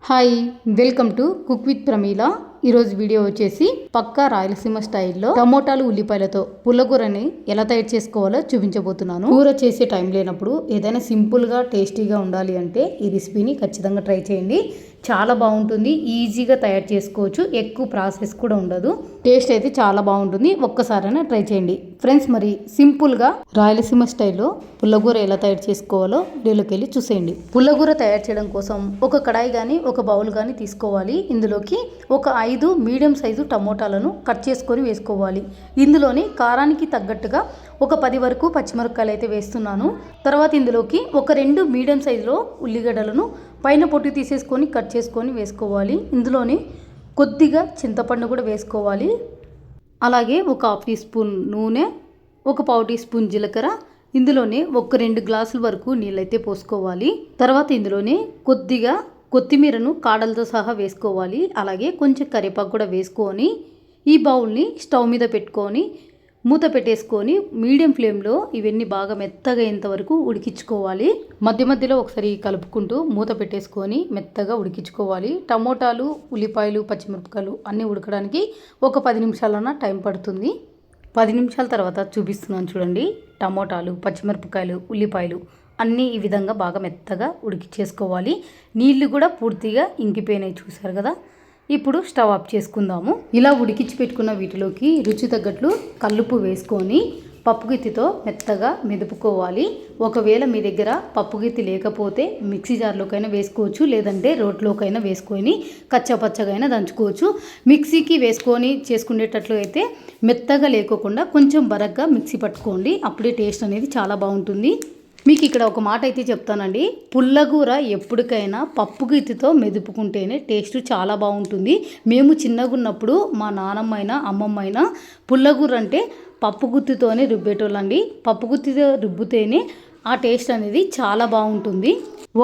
Hi, welcome to cook with Pramila. ఈరోజు video వచ్చేసి పక్కా రాయలసీమ స్టైల్లో టమోటాలు ఉల్లిపాయలతో పుల్లకూరని ఎలా తయారు చేసుకోవాలో చూపించబోతున్నాను. కూర చేసే టైం లేనప్పుడు ఏదైనా సింపుల్గా టేస్టీగా ఉండాలి అంటే ఈ రెసిపీని ఖచ్చితంగా ట్రై చేయండి. చాలా బాగుంటుంది, ఈజీగా తయారు చేసుకోవచ్చు, ఎక్కువ ప్రాసెస్ కూడా ఉండదు. టేస్ట్ అయితే చాలా బాగుంటుంది, ఒక్కసారైనా ట్రై చేయండి ఫ్రెండ్స్. మరి సింపుల్గా రాయలసీమ స్టైల్లో పుల్లగూర ఎలా తయారు చేసుకోవాలో వీడియోలోకి వెళ్ళి చూసేయండి. పుల్లగూర తయారు చేయడం కోసం ఒక కడాయి కానీ ఒక బౌల్ కానీ తీసుకోవాలి. ఇందులోకి ఒక 5 మీడియం సైజు టమోటాలను కట్ చేసుకొని వేసుకోవాలి. ఇందులోని కారానికి తగ్గట్టుగా ఒక 10 వరకు పచ్చిమిరపకాయలు అయితే వేస్తున్నాను. తర్వాత ఇందులోకి ఒక 2 మీడియం సైజులో ఉల్లిగడ్డలను పైన పొట్టు తీసేసుకొని కట్ చేసుకొని వేసుకోవాలి. ఇందులోని కొద్దిగా చింతపండు కూడా వేసుకోవాలి. అలాగే ఒక 1/2 టీ స్పూన్ నూనె, ఒక 1/4 టీ స్పూన్ జీలకర్ర, ఇందులోనే ఒక 2 గ్లాసుల వరకు నీళ్ళైతే పోసుకోవాలి. తర్వాత ఇందులోనే కొద్దిగా కొత్తిమీరను కాడలతో సహా వేసుకోవాలి. అలాగే కొంచెం కరివేపాకు కూడా వేసుకొని ఈ బౌల్ని స్టవ్ మీద పెట్టుకొని మూత పెట్టేసుకొని మీడియం ఫ్లేమ్లో ఇవన్నీ బాగా మెత్తగా అయ్యేంత వరకు ఉడికించుకోవాలి. మధ్య మధ్యలో ఒకసారి కలుపుకుంటూ మూత పెట్టేసుకొని మెత్తగా ఉడికించుకోవాలి. టమోటాలు, ఉల్లిపాయలు, పచ్చిమిరపకాయలు అన్నీ ఉడకడానికి ఒక 10 నిమిషాలన్నా టైం పడుతుంది. 10 నిమిషాల తర్వాత చూపిస్తున్నాను చూడండి. టమోటాలు, పచ్చిమిరపకాయలు, ఉల్లిపాయలు అన్నీ ఈ విధంగా బాగా మెత్తగా ఉడికించేసుకోవాలి. నీళ్లు కూడా పూర్తిగా ఇంకిపోయినాయి, చూసారు కదా. ఇప్పుడు స్టవ్ ఆఫ్ చేసుకుందాము. ఇలా ఉడికించి పెట్టుకున్న వీటిలోకి రుచి తగ్గట్లు కల్లుప్పు వేసుకొని పప్పు గిత్తితో మెత్తగా మెదుపుకోవాలి. ఒకవేళ మీ దగ్గర పప్పు గిత్తి లేకపోతే మిక్సీ జార్లోకైనా వేసుకోవచ్చు, లేదంటే రోట్లోకైనా వేసుకొని కచ్చపచ్చగా దంచుకోవచ్చు. మిక్సీకి వేసుకొని చేసుకునేటట్లు అయితే మెత్తగా లేకోకుండా కొంచెం బరగ్గా మిక్సీ పట్టుకోండి, అప్పుడే టేస్ట్ అనేది చాలా బాగుంటుంది. మీకు ఇక్కడ ఒక మాట అయితే చెప్తానండి, పుల్లగూర ఎప్పటికైనా పప్పు గిత్తితో మెదుపుకుంటేనే టేస్ట్ చాలా బాగుంటుంది. మేము చిన్నగా ఉన్నప్పుడు మా నాన్నమ్మ అయినా అమ్మమ్మ అయినా పుల్లగూర అంటే పప్పు గుత్తితోనే రుబ్బేటోళ్ళండి. పప్పు గుత్తితో రుబ్బితేనే ఆ టేస్ట్ అనేది చాలా బాగుంటుంది.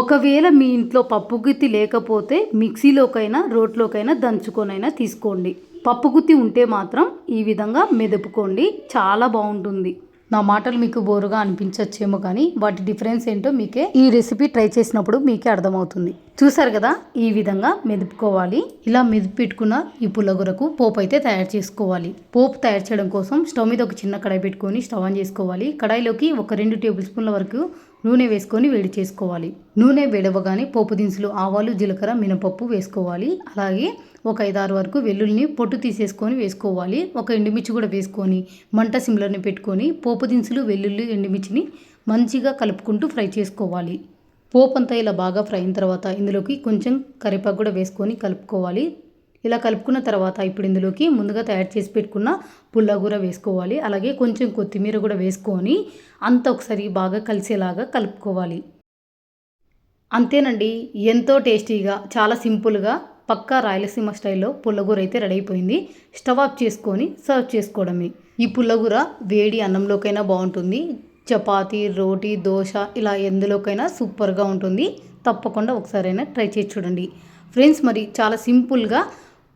ఒకవేళ మీ ఇంట్లో పప్పు గుత్తి లేకపోతే మిక్సీలోకైనా రోట్లోకైనా దంచుకొనైనా తీసుకోండి. పప్పు గుత్తి ఉంటే మాత్రం ఈ విధంగా మెదుపుకోండి, చాలా బాగుంటుంది. నా మాటలు మీకు బోరుగా అనిపించచ్చేమో, కానీ వాటి డిఫరెన్స్ ఏంటో మీకే ఈ రెసిపీ ట్రై చేసినప్పుడు మీకే అర్థమవుతుంది. చూసారు కదా, ఈ విధంగా మెదుపుకోవాలి. ఇలా మెదుపెట్టుకున్న ఈ పుల్లగూరకు పోపు అయితే తయారు చేసుకోవాలి. పోపు తయారు చేయడం కోసం స్టవ్ మీద ఒక చిన్న కడాయి పెట్టుకొని స్టవ్ ఆన్ చేసుకోవాలి. కడాయిలోకి ఒక 2 టేబుల్ స్పూన్ల వరకు నూనె వేసుకొని వేడి చేసుకోవాలి. నూనె వేడవగానే పోపు దినుసులు ఆవాలు, జీలకర్ర, మినపప్పు వేసుకోవాలి. అలాగే ఒక 5-6 వరకు వెల్లుల్లిని పొట్టు తీసేసుకొని వేసుకోవాలి. ఒక ఎండుమిర్చి కూడా వేసుకొని మంట సిమ్లోని పెట్టుకొని పోపు దినుసులు, వెల్లుల్లి, ఎండుమిర్చిని మంచిగా కలుపుకుంటూ ఫ్రై చేసుకోవాలి. పోపు అంతా ఇలా బాగా ఫ్రై అయిన తర్వాత ఇందులోకి కొంచెం కరివేపాకు కూడా వేసుకొని కలుపుకోవాలి. ఇలా కలుపుకున్న తర్వాత ఇప్పుడు ఇందులోకి ముందుగా తయారు చేసి పెట్టుకున్న పుల్లగూర వేసుకోవాలి. అలాగే కొంచెం కొత్తిమీర కూడా వేసుకొని అంతా ఒకసారి బాగా కలిసేలాగా కలుపుకోవాలి. అంతేనండి, ఎంతో టేస్టీగా చాలా సింపుల్గా పక్కా రాయలసీమ స్టైల్లో పుల్లగూర అయితే రెడీ అయిపోయింది. స్టవ్ ఆఫ్ చేసుకొని సర్వ్ చేసుకోవడమే. ఈ పుల్లగూర వేడి అన్నంలోకైనా బాగుంటుంది, చపాతీ, రోటీ, దోశ ఇలా ఎందులోకైనా సూపర్గా ఉంటుంది. తప్పకుండా ఒకసారైనా ట్రై చేసి చూడండి ఫ్రెండ్స్. మరి చాలా సింపుల్గా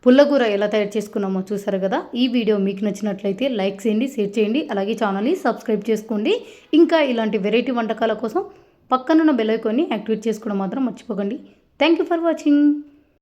పుల్లగూర ఎలా తయారు చేసుకున్నామో చూసారు కదా. ఈ వీడియో మీకు నచ్చినట్లయితే లైక్ చేయండి, షేర్ చేయండి, అలాగే ఛానల్ని సబ్స్క్రైబ్ చేసుకోండి. ఇంకా ఇలాంటి వెరైటీ వంటకాల కోసం పక్కనున్న బెల్ ఐకాన్ని యాక్టివేట్ చేసుకోవడం మాత్రం మర్చిపోకండి. Thank you for watching.